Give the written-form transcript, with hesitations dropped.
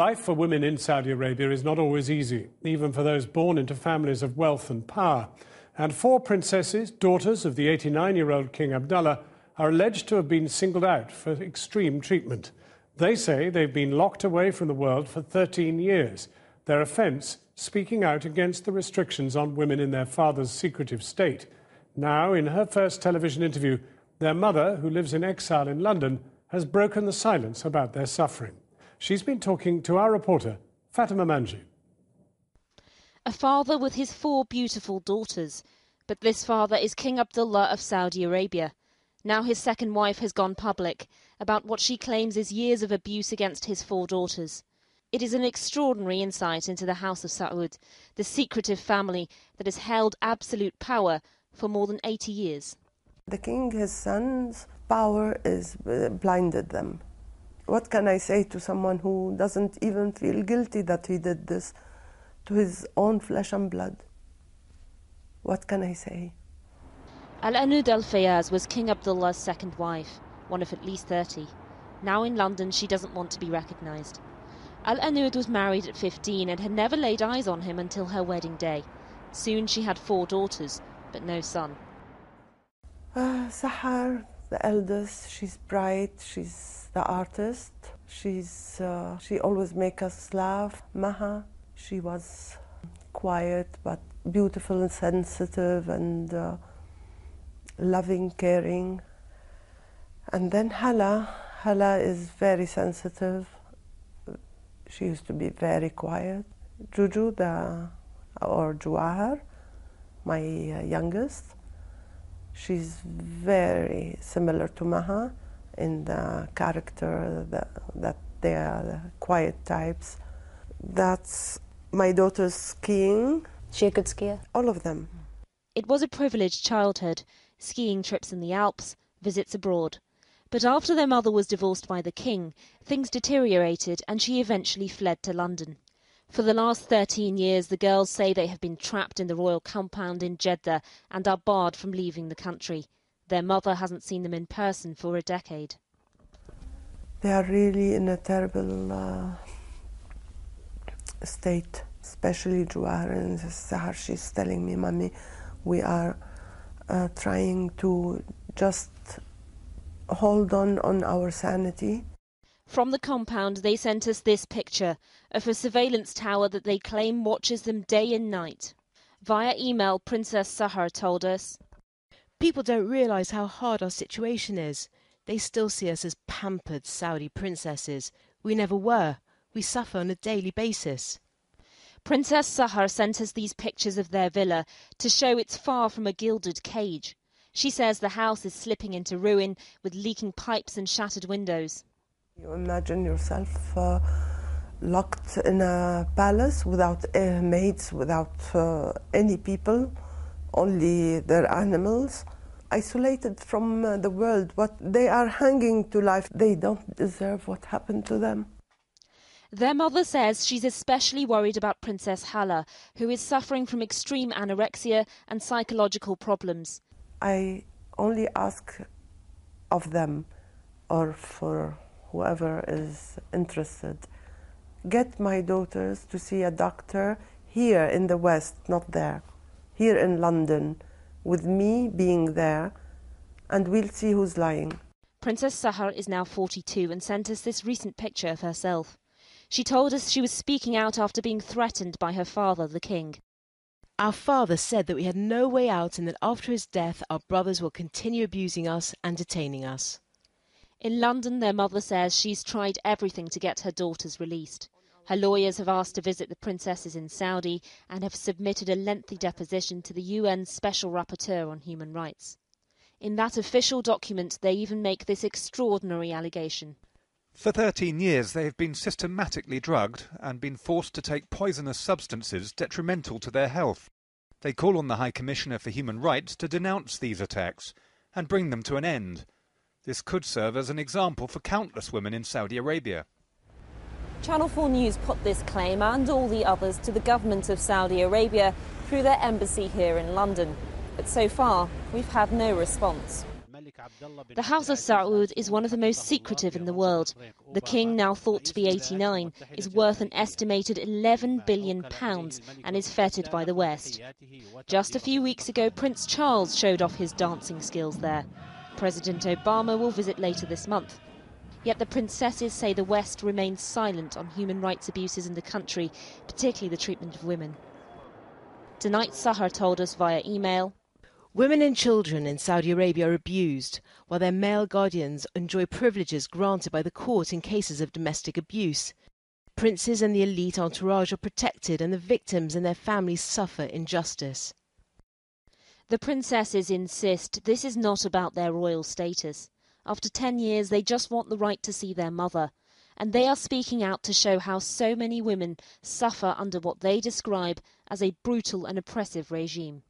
Life for women in Saudi Arabia is not always easy, even for those born into families of wealth and power. And 4 princesses, daughters of the 89-year-old King Abdullah, are alleged to have been singled out for extreme treatment. They say they've been locked away from the world for 13 years. Their offence, speaking out against the restrictions on women in their father's secretive state. Now, in her first television interview, their mother, who lives in exile in London, has broken the silence about their suffering. She's been talking to our reporter, Fatima Manji. A father with his 4 beautiful daughters. But this father is King Abdullah of Saudi Arabia. Now his second wife has gone public about what she claims is years of abuse against his 4 daughters. It is an extraordinary insight into the House of Saud, the secretive family that has held absolute power for more than 80 years. The king, his son's power is blinded them. What can I say to someone who doesn't even feel guilty that he did this to his own flesh and blood? What can I say? Al-Anud al-Fayaz was King Abdullah's second wife, one of at least 30. Now in London, she doesn't want to be recognised. Al-Anud was married at 15 and had never laid eyes on him until her wedding day. Soon she had 4 daughters, but no son. Sahar, the eldest, she's bright, she's the artist. She always makes us laugh. Maha, she was quiet but beautiful and sensitive and loving, caring. And then Hala is very sensitive. She used to be very quiet. Juju, or Juwahar, my youngest, she's very similar to Maha in the character, that they are the quiet types. That's my daughter's skiing. She a good skier? All of them. It was a privileged childhood, skiing trips in the Alps, visits abroad. But after their mother was divorced by the king, things deteriorated and she eventually fled to London. For the last 13 years, the girls say they have been trapped in the royal compound in Jeddah and are barred from leaving the country. Their mother hasn't seen them in person for a decade. They are really in a terrible state, especially Juwahar and Sahar. She's telling me, Mommy, we are trying to just hold on our sanity. From the compound, they sent us this picture of a surveillance tower that they claim watches them day and night. Via email, Princess Sahar told us, "People don't realise how hard our situation is. They still see us as pampered Saudi princesses. We never were. We suffer on a daily basis." Princess Sahar sent us these pictures of their villa to show it's far from a gilded cage. She says the house is slipping into ruin with leaking pipes and shattered windows. You imagine yourself locked in a palace without maids, without any people, only their animals, isolated from the world. What they are hanging to life, they don't deserve what happened to them. Their mother says she's especially worried about Princess Hala, who is suffering from extreme anorexia and psychological problems. I only ask of them, or for whoever is interested, get my daughters to see a doctor here in the West, not there, here in London, with me being there, and we'll see who's lying. Princess Sahar is now 42 and sent us this recent picture of herself. She told us she was speaking out after being threatened by her father, the king. "Our father said that we had no way out and that after his death our brothers will continue abusing us and detaining us." In London, their mother says she's tried everything to get her daughters released. Her lawyers have asked to visit the princesses in Saudi and have submitted a lengthy deposition to the UN Special Rapporteur on Human Rights. In that official document, they even make this extraordinary allegation. For 13 years, they have been systematically drugged and been forced to take poisonous substances detrimental to their health. They call on the High Commissioner for Human Rights to denounce these attacks and bring them to an end. This could serve as an example for countless women in Saudi Arabia. Channel 4 News put this claim and all the others to the government of Saudi Arabia through their embassy here in London. But so far, we've had no response. The House of Saud is one of the most secretive in the world. The king, now thought to be 89, is worth an estimated £11 billion and is feted by the West. Just a few weeks ago, Prince Charles showed off his dancing skills there. President Obama will visit later this month. Yet the princesses say the West remains silent on human rights abuses in the country, particularly the treatment of women. Tonight, Sahar told us via email, women and children in Saudi Arabia are abused, while their male guardians enjoy privileges granted by the court in cases of domestic abuse. Princes and the elite entourage are protected and the victims and their families suffer injustice. The princesses insist this is not about their royal status. After 10 years, they just want the right to see their mother. And they are speaking out to show how so many women suffer under what they describe as a brutal and oppressive regime.